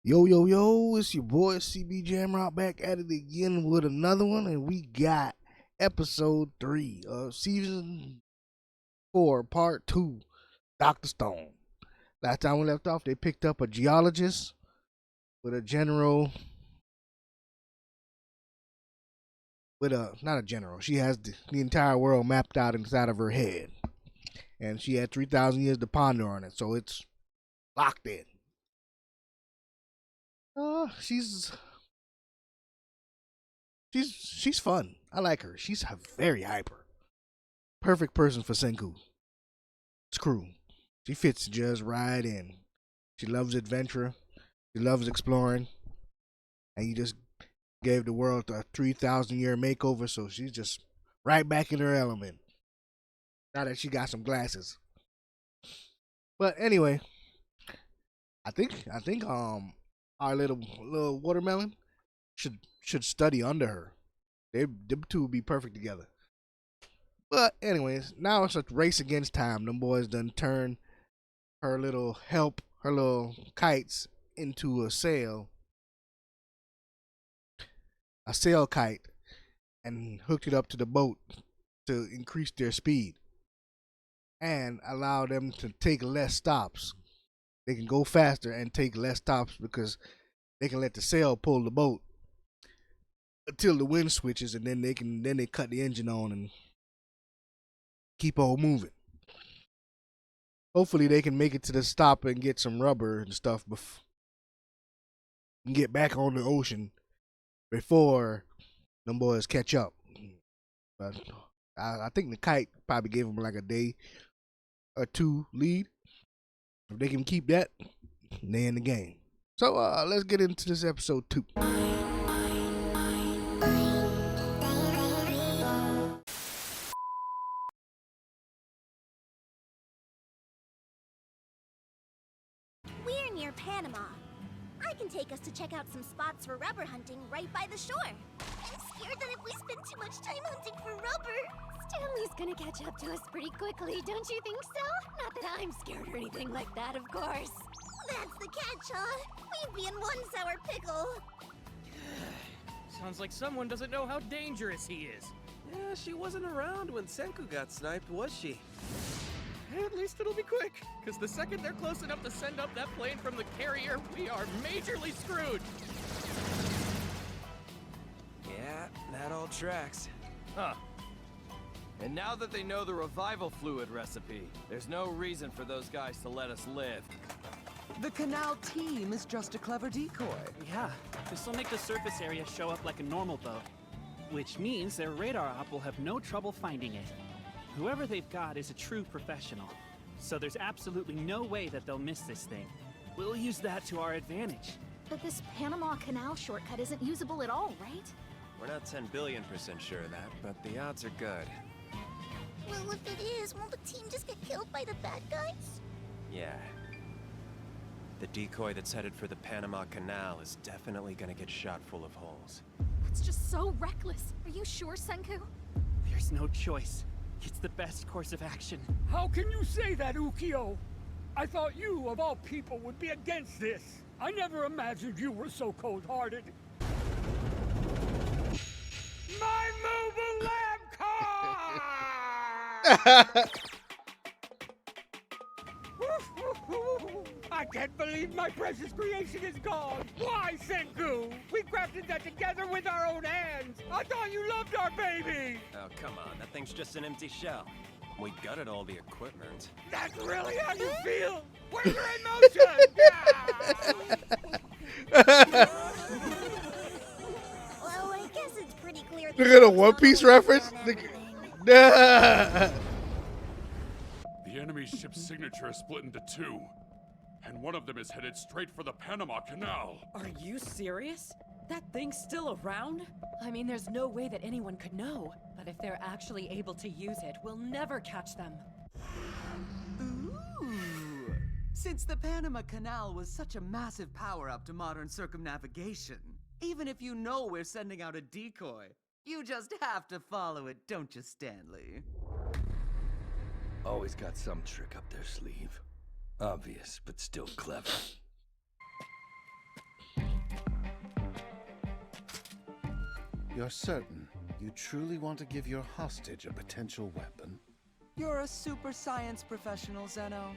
Yo, yo, yo, it's your boy CB Jamrock back at it again with another one, and we got episode 3 of season 4, part 2, Dr. Stone. Last time we left off, they picked up a geologist with a general, not a general, she has the entire world mapped out inside of her head, and she had 3,000 years to ponder on it, so it's locked in. She's she's fun. I like her. She's very hyper. Perfect person for Senku's crew. She fits just right in. She loves adventure. She loves exploring. And you just gave the world a 3,000-year makeover, so she's just right back in her element. Now that she got some glasses. But anyway, I think our little watermelon should study under her. Them two would be perfect together. But anyways, now it's a race against time. Them boys done turned her little kites into a sail kite, and hooked it up to the boat to increase their speed and allow them to take less stops. They can go faster and take less stops because they can let the sail pull the boat until the wind switches, and then they cut the engine on and keep on moving. Hopefully they can make it to the stop and get some rubber and stuff and get back on the ocean before them boys catch up. But I think the kite probably gave them like a day or two lead. If they can keep that, they in the game. So let's get into this episode 2. We're near Panama. I can take us to check out some spots for rubber hunting right by the shore. I'm scared that if we spend too much time hunting for rubber, Stanley's gonna catch up to us pretty quickly, don't you think so? Not that I'm scared or anything like that, of course. that's the catch, huh? We'd be in one sour pickle. Sounds like someone doesn't know how dangerous he is. Yeah, she wasn't around when Senku got sniped, was she? At least it'll be quick, because the second they're close enough to send up that plane from the carrier, we are majorly screwed. Yeah, that all tracks. Huh. And now that they know the revival fluid recipe, there's no reason for those guys to let us live. The canal team is just a clever decoy. Yeah, this'll make the surface area show up like a normal boat, which means their radar op will have no trouble finding it. Whoever they've got is a true professional, so there's absolutely no way that they'll miss this thing. We'll use that to our advantage. But this Panama Canal shortcut isn't usable at all, right? We're not 10 billion% sure of that, but the odds are good. Well, if it is, won't the team just get killed by the bad guys? Yeah. The decoy that's headed for the Panama Canal is definitely gonna get shot full of holes. It's just so reckless. Are you sure, Senku? There's no choice. It's the best course of action. How can you say that, Ukyo? I thought you, of all people, would be against this. I never imagined you were so cold-hearted. My mobile lab car! I can't believe my precious creation is gone. Why, Senku? We crafted that together with our own hands. I thought you loved our baby. Oh, come on, that thing's just an empty shell. We gutted all the equipment. That's really how you feel. Where's your emotion? Well, I guess it's pretty clear. Look at a One Piece reference. Nah. The enemy ship's signature is split into two, and one of them is headed straight for the Panama Canal. Are you serious? That thing's still around? I mean, there's no way that anyone could know. But if they're actually able to use it, we'll never catch them. Ooh. Since the Panama Canal was such a massive power-up to modern circumnavigation, even if you know we're sending out a decoy, you just have to follow it, don't you, Stanley? Always got some trick up their sleeve. Obvious, but still clever. You're certain you truly want to give your hostage a potential weapon? You're a super science professional, Zeno.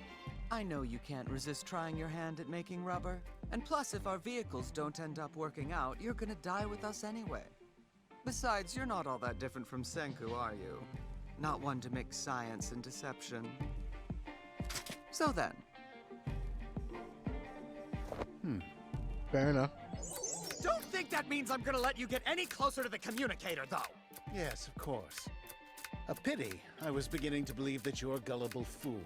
I know you can't resist trying your hand at making rubber. And plus, if our vehicles don't end up working out, you're gonna die with us anyway. Besides, you're not all that different from Senku, are you? Not one to mix science and deception. So then. Fair enough. Don't think that means I'm gonna let you get any closer to the communicator, though. Yes, of course. A pity. I was beginning to believe that you're a gullible fool.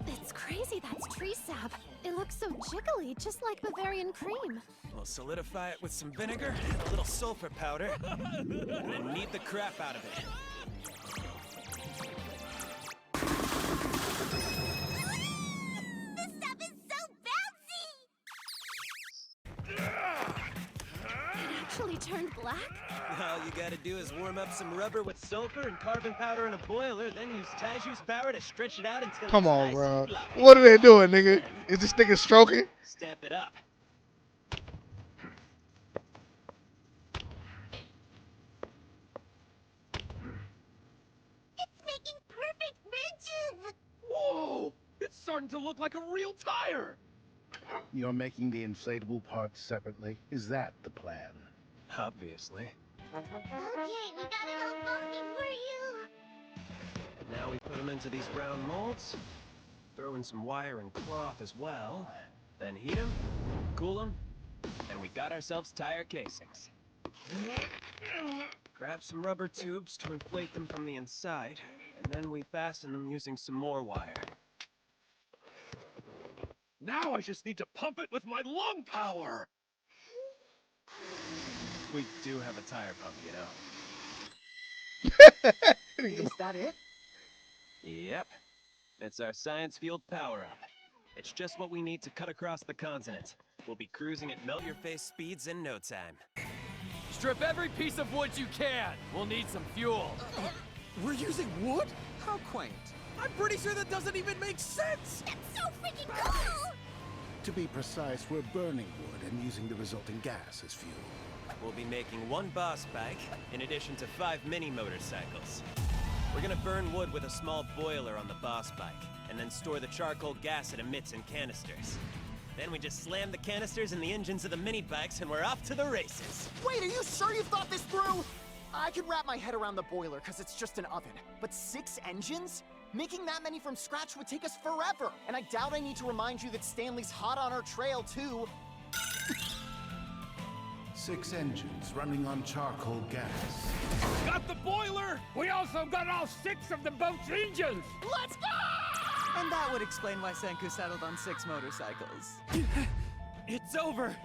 It's crazy, that's tree sap. It looks so jiggly, just like Bavarian cream. We'll solidify it with some vinegar and a little sulfur powder, and then knead the crap out of it. This stuff is so bouncy! It actually turned black? All you gotta do is warm up some rubber with sulfur and carbon powder in a boiler, then use Taju's power to stretch it out until Come it's on, nice bro. and fluffy. What are they doing, nigga? Is this nigga stroking? Step it up. It's making perfect ridges! Whoa! It's starting to look like a real tire! You're making the inflatable parts separately? Is that the plan? Obviously. Okay, we got it all funky for you! And now we put them into these round molds. Throw in some wire and cloth as well. Then heat them, cool them, and we got ourselves tire casings. Grab some rubber tubes to inflate them from the inside, and then we fasten them using some more wire. Now I just need to pump it with my lung power! We do have a tire pump, you know. Is that it? Yep. It's our science-fueled power-up. It's just what we need to cut across the continent. We'll be cruising at melt-your-face speeds in no time. Strip every piece of wood you can. We'll need some fuel. We're using wood? How quaint. I'm pretty sure that doesn't even make sense! That's so freaking cool! To be precise, we're burning wood and using the resulting gas as fuel. We'll be making one boss bike, in addition to 5 mini motorcycles. We're gonna burn wood with a small boiler on the boss bike, and then store the charcoal gas it emits in canisters. Then we just slam the canisters in the engines of the mini bikes and we're off to the races. Wait, are you sure you've thought this through? I can wrap my head around the boiler because it's just an oven, but 6 engines? Making that many from scratch would take us forever. And I doubt I need to remind you that Stanley's hot on our trail, too. 6 engines running on charcoal gas. Got the boiler! We also got all 6 of the boat's engines! Let's go! And that would explain why Senku settled on 6 motorcycles. It's over!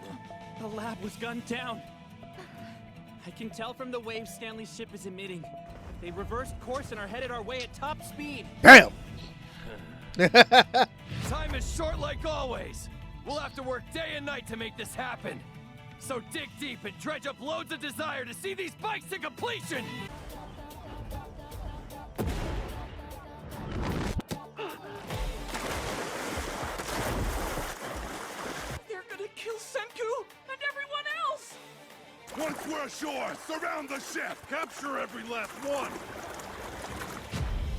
The lab was gunned down. I can tell from the waves Stanley's ship is emitting. They reversed course and are headed our way at top speed. Damn! Time is short like always. We'll have to work day and night to make this happen. So dig deep and dredge up loads of desire to see these bikes to completion! They're gonna kill Senku and everyone else! Once we're ashore, surround the ship! Capture every last one!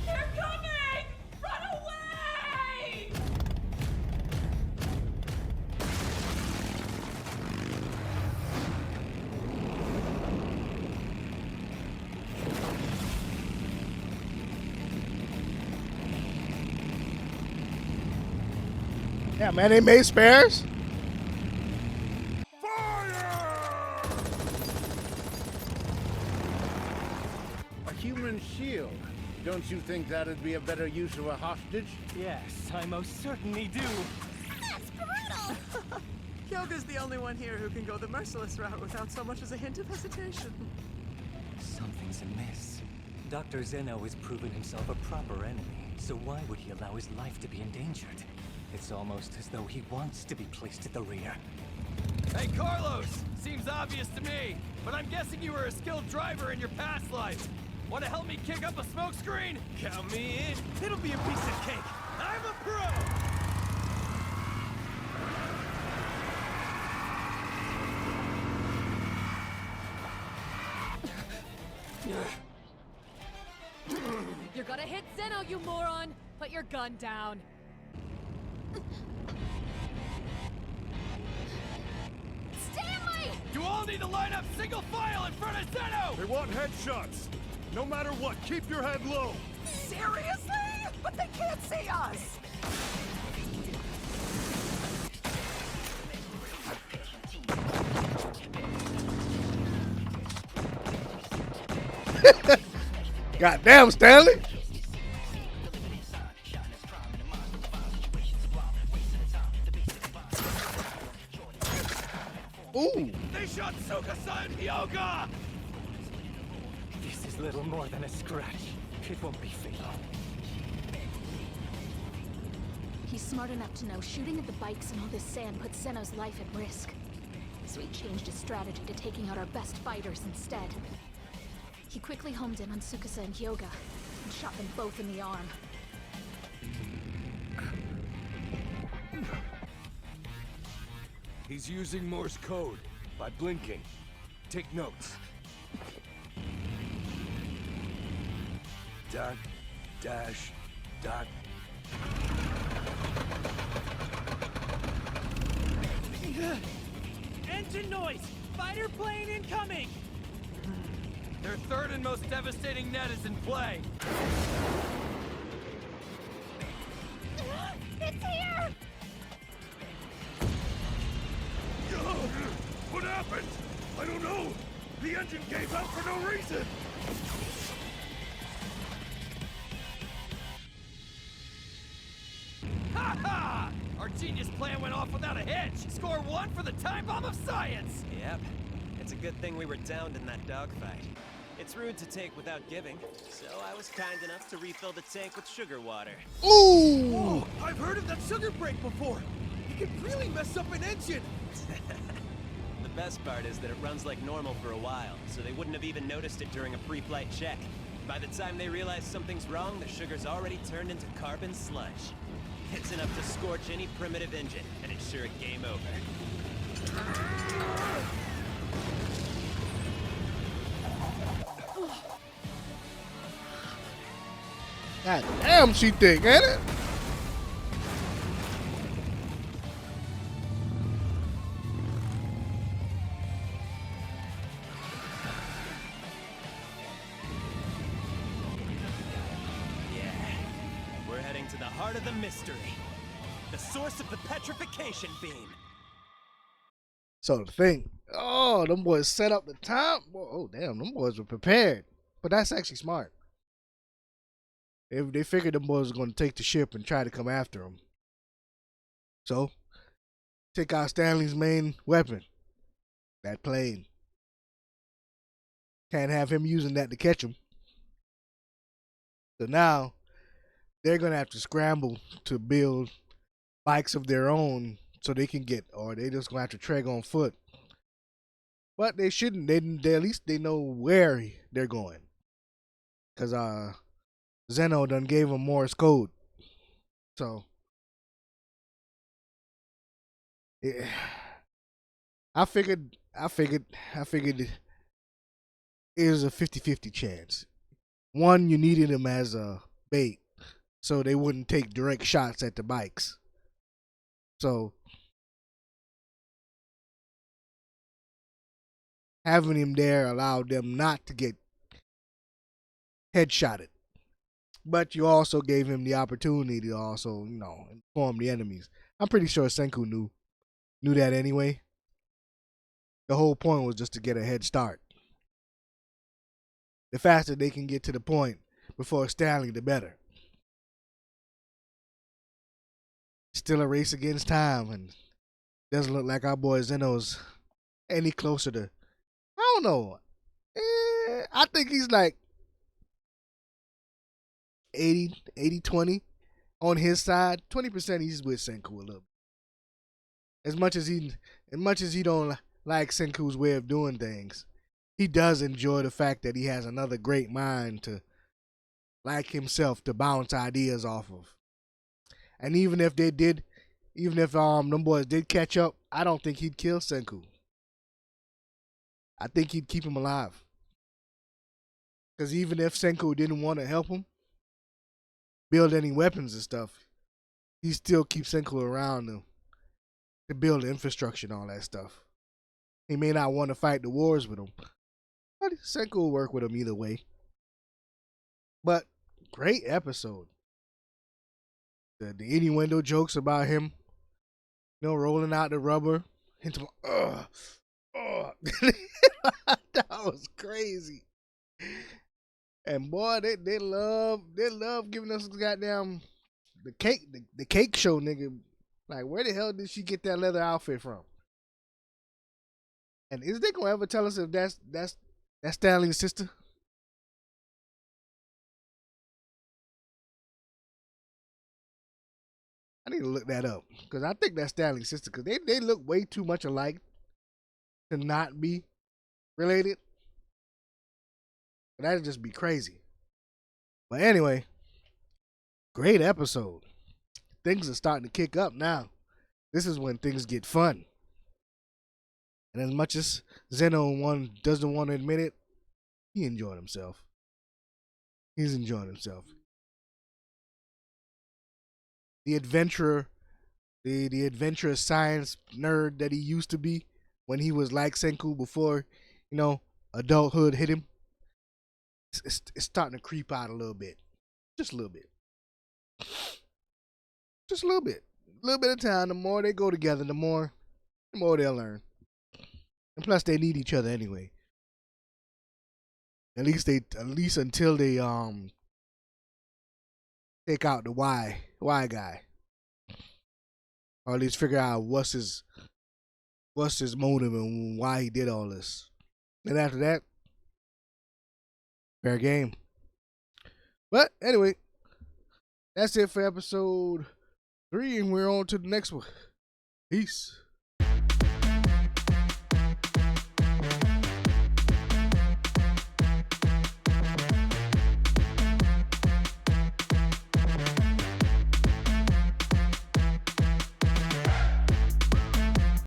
They're coming! Run away! Yeah, man, they made spares. A human shield. Don't you think that'd be a better use of a hostage? Yes, I most certainly do. That's brutal! Kyoga's the only one here who can go the merciless route without so much as a hint of hesitation. Something's amiss. Dr. Zeno has proven himself a proper enemy, so why would he allow his life to be endangered? It's almost as though he wants to be placed at the rear. Hey, Carlos! Seems obvious to me, but I'm guessing you were a skilled driver in your past life. Want to help me kick up a smoke screen? Count me in. It'll be a piece of cake. I'm a pro! You're gonna hit Zeno, you moron! Put your gun down. Stanley! You all need to line up single file in front of Zeno! They want headshots. No matter what, keep your head low. Seriously? But they can't see us! Goddamn, Stanley. Ooh. They shot Tsukasa and Hyoga! This is little more than a scratch. It won't be fatal. He's smart enough to know shooting at the bikes and all this sand puts Zeno's life at risk. So he changed his strategy to taking out our best fighters instead. He quickly homed in on Tsukasa and Hyoga and shot them both in the arm. He's using Morse code by blinking. Take notes. Dot, dash, dot. Engine noise! Fighter plane incoming! Their third and most devastating net is in play. It's here! What happened? I don't know. The engine gave out for no reason. Ha ha! Our genius plan went off without a hitch. Score 1 for the time bomb of science. Yep. It's a good thing we were downed in that dogfight. It's rude to take without giving, so I was kind enough to refill the tank with sugar water. Ooh! Whoa, I've heard of that sugar break before. It can really mess up an engine. The best part is that it runs like normal for a while, so they wouldn't have even noticed it during a pre-flight check. By the time they realize something's wrong, the sugar's already turned into carbon sludge. It's enough to scorch any primitive engine, and it's sure a game over. God damn, she thick, ain't it? Yeah, we're heading to the heart of the mystery. The source of the petrification beam. So the thing, oh, them boys set up the top. Oh, damn, them boys were prepared. But that's actually smart. They figured them boys were going to take the ship and try to come after them. So, take out Stanley's main weapon, that plane. Can't have him using that to catch him. So now, they're going to have to scramble to build bikes of their own so they can get, or they just going to have to trek on foot. But they shouldn't. They at least they know where they're going. Because Zeno done gave them Morse code. So, yeah. I figured it was a 50-50 chance. One, you needed them as a bait, so they wouldn't take direct shots at the bikes. So, having him there allowed them not to get headshotted. But you also gave him the opportunity to also, inform the enemies. I'm pretty sure Senku knew that anyway. The whole point was just to get a head start. The faster they can get to the point before Stanley, the better. Still a race against time, and doesn't look like our boy Zeno's any closer to. I don't know. I think he's like 80-20 on his side. 20% he's with Senku a little. As much as he don't like Senku's way of doing things, he does enjoy the fact that he has another great mind to, like himself, to bounce ideas off of. And even if them boys did catch up, I don't think he'd kill Senku. I think he'd keep him alive. Because even if Senku didn't want to help him build any weapons and stuff, he still keeps Senku around to build the infrastructure and all that stuff. He may not want to fight the wars with him, but Senku will work with him either way. But great episode. The innuendo jokes about him, rolling out the rubber into my, that was crazy. And boy, they love giving us goddamn the cake show, nigga. Like, where the hell did she get that leather outfit from? And is they gonna ever tell us if that's Stanley's sister? I need to look that up because I think that's Stanley's sister because they look way too much alike to not be related. That'd just be crazy. But anyway, great episode. Things are starting to kick up now. This is when things get fun. And as much as Zeno doesn't want to admit it, he enjoyed himself. He's enjoying himself. The adventurer, the adventurous science nerd that he used to be when he was like Senku before, adulthood hit him. It's starting to creep out a little bit. Just a little bit. Just a little bit. A little bit of time. The more they go together, the more they'll learn. And plus, they need each other anyway. At least until they take out the Y guy, or at least figure out what's his motive and why he did all this. And after that, fair game. But anyway, that's it for episode 3, and we're on to the next one. Peace.